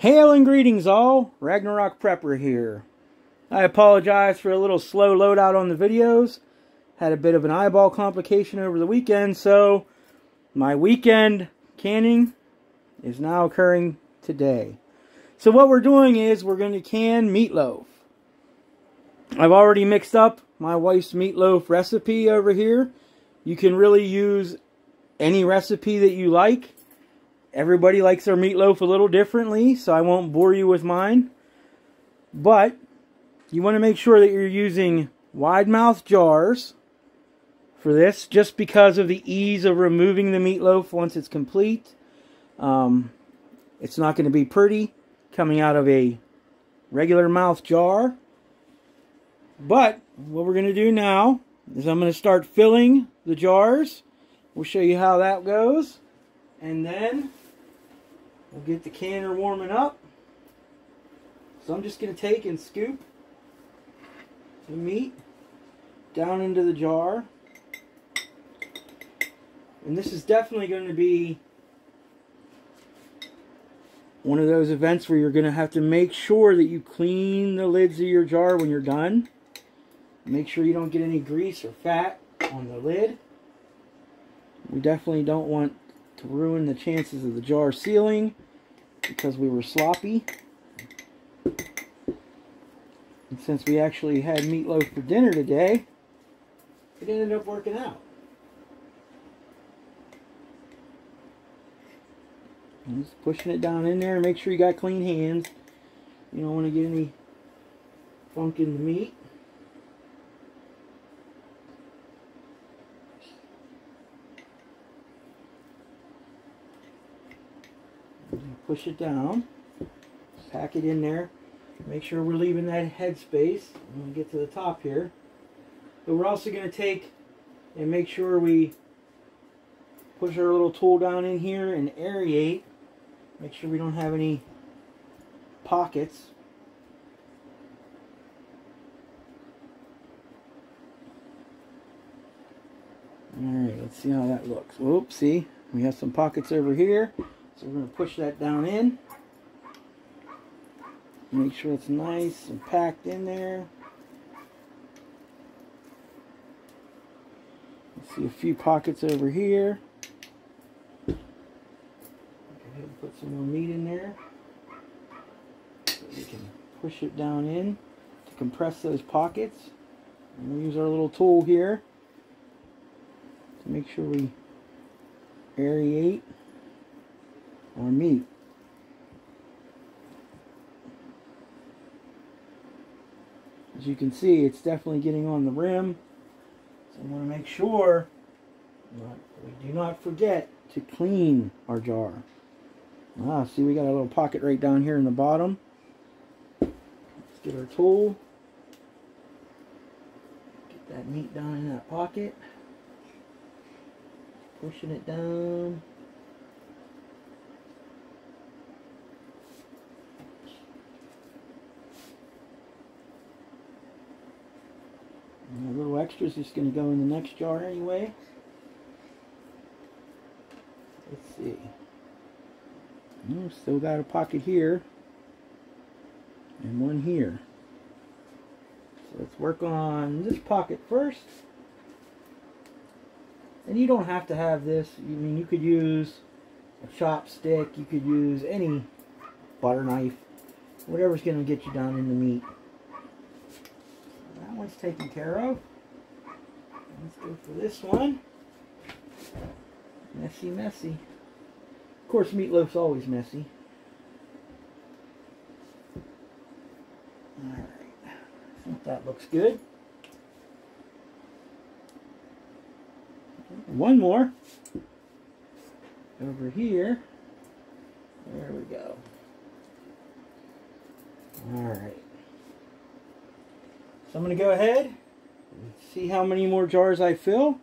Hail and greetings all, Ragnarok Prepper here. I apologize for a little slow loadout on the videos. Had a bit of an eyeball complication over the weekend, so my weekend canning is now occurring today. So what we're doing is we're going to can meatloaf. I've already mixed up my wife's meatloaf recipe over here. You can really use any recipe that you like. Everybody likes their meatloaf a little differently, so I won't bore you with mine. But you want to make sure that you're using wide mouth jars for this, just because of the ease of removing the meatloaf once it's complete. It's not going to be pretty coming out of a regular mouth jar. But what we're going to do now is I'm going to start filling the jars. We'll show you how that goes. And then we'll get the canner warming up. So I'm just going to take and scoop the meat down into the jar. And this is definitely going to be one of those events where you're going to have to make sure that you clean the lids of your jar when you're done. Make sure you don't get any grease or fat on the lid. We definitely don't want to ruin the chances of the jar sealing because we were sloppy. And since we actually had meatloaf for dinner today, it ended up working out. And just pushing it down in there and make sure you got clean hands. You don't want to get any funk in the meat. Push it down, pack it in there, make sure we're leaving that head space when we get to the top here. But we're also going to take and make sure we push our little tool down in here and aerate. Make sure we don't have any pockets. Alright, let's see how that looks. Whoops, see, we have some pockets over here. So we're going to push that down in. Make sure it's nice and packed in there. Let's see a few pockets over here. Go ahead and put some more meat in there. So we can push it down in to compress those pockets. And we'll use our little tool here to make sure we aerate our meat. As you can see, it's definitely getting on the rim, so I want to make sure that we do not forget to clean our jar. See, we got a little pocket right down here in the bottom. Let's get our tool, get that meat down in that pocket, pushing it down. And a little extra is just going to go in the next jar anyway. Let's see. Still got a pocket here. And one here. So let's work on this pocket first. And you don't have to have this. I mean, you could use a chopstick. You could use any butter knife. Whatever's going to get you down in the meat. That one's taken care of. Let's go for this one. Messy, messy. Of course, meatloaf's always messy. Alright. I think that looks good. One more. Over here. There we go. Alright. So I'm going to go ahead and see how many more jars I fill.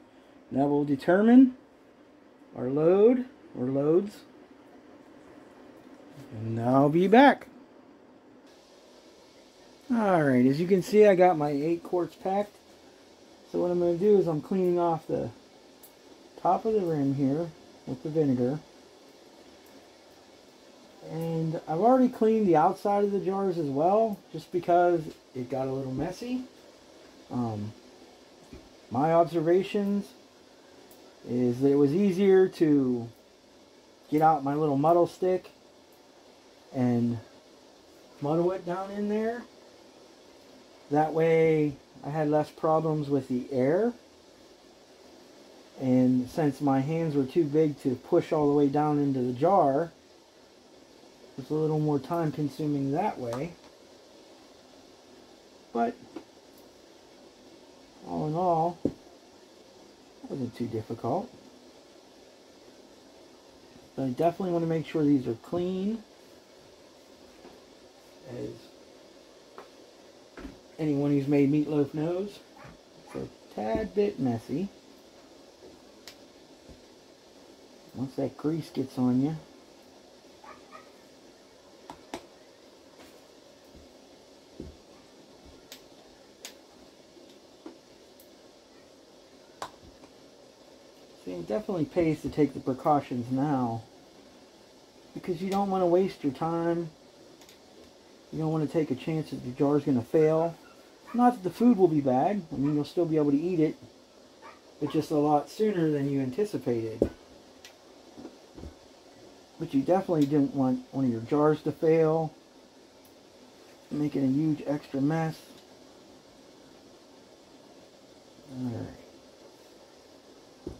That will determine our load or loads. And I'll be back. Alright, as you can see, I got my 8 quarts packed. So what I'm going to do is I'm cleaning off the top of the rim here with the vinegar. And I've already cleaned the outside of the jars as well, just because it got a little messy. My observations is that it was easier to get out my little muddle stick and muddle it down in there. That way I had less problems with the air. And since my hands were too big to push all the way down into the jar, it's a little more time consuming that way. But all in all, it wasn't too difficult. But I definitely want to make sure these are clean, as anyone who's made meatloaf knows. It's a tad bit messy. Once that grease gets on you, see, it definitely pays to take the precautions now, because you don't want to waste your time. You don't want to take a chance that your jar's going to fail. Not that the food will be bad. I mean, you'll still be able to eat it, but just a lot sooner than you anticipated. But you definitely didn't want one of your jars to fail, making a huge extra mess. Alright. So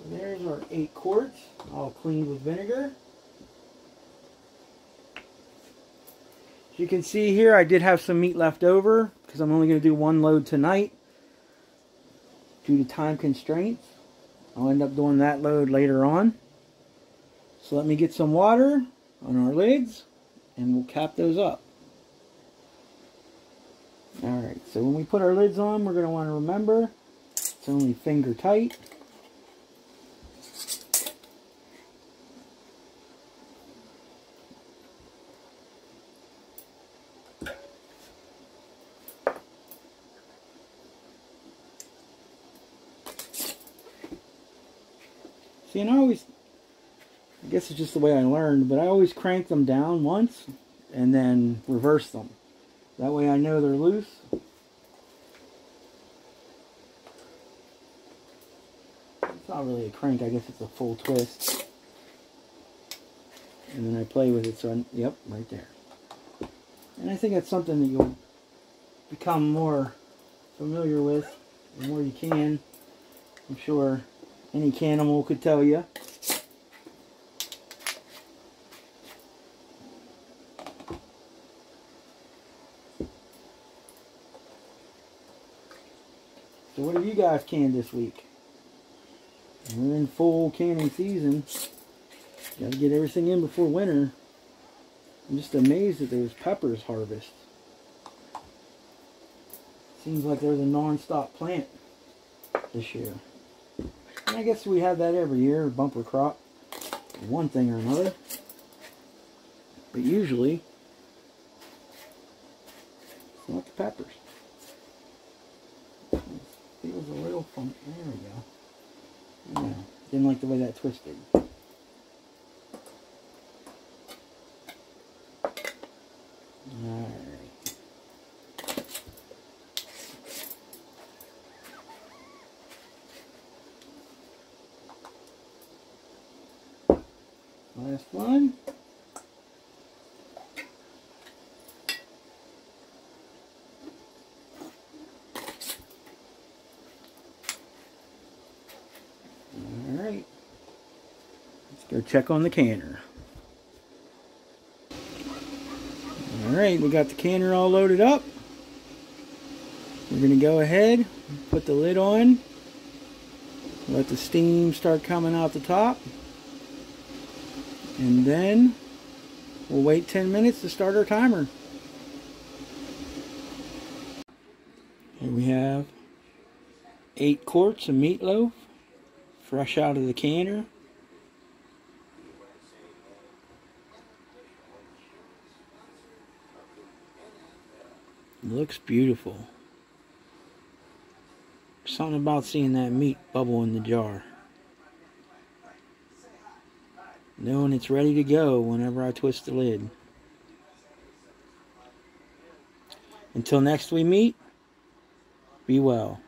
there's our 8 quarts, all cleaned with vinegar. As you can see here, I did have some meat left over, because I'm only going to do 1 load tonight, due to time constraints. I'll end up doing that load later on. So let me get some water on our lids, and we'll cap those up. Alright, so when we put our lids on, we're going to want to remember it's only finger tight. See, and I guess it's just the way I learned, but I always crank them down once and then reverse them. That way I know they're loose. It's not really a crank, I guess it's a full twist. And then I play with it, so yep, right there. And I think that's something that you'll become more familiar with the more you can. I'm sure any cannibal could tell you. So what have you guys canned this week? We're in full canning season. Got to get everything in before winter. I'm just amazed that there's peppers harvest. Seems like there's a non-stop plant this year. And I guess we have that every year, bumper crop, one thing or another. But usually, it's not the peppers. Feels a little funky. There we go. Yeah, didn't like the way that twisted. Alright. Last one. Alright. Let's go check on the canner. Alright, we got the canner all loaded up. We're going to go ahead, put the lid on, let the steam start coming out the top, and then we'll wait 10 minutes to start our timer. Here we have 8 quarts of meatloaf, fresh out of the canner. Looks beautiful. Something about seeing that meat bubble in the jar. knowing it's ready to go whenever I twist the lid. Until next we meet, be well.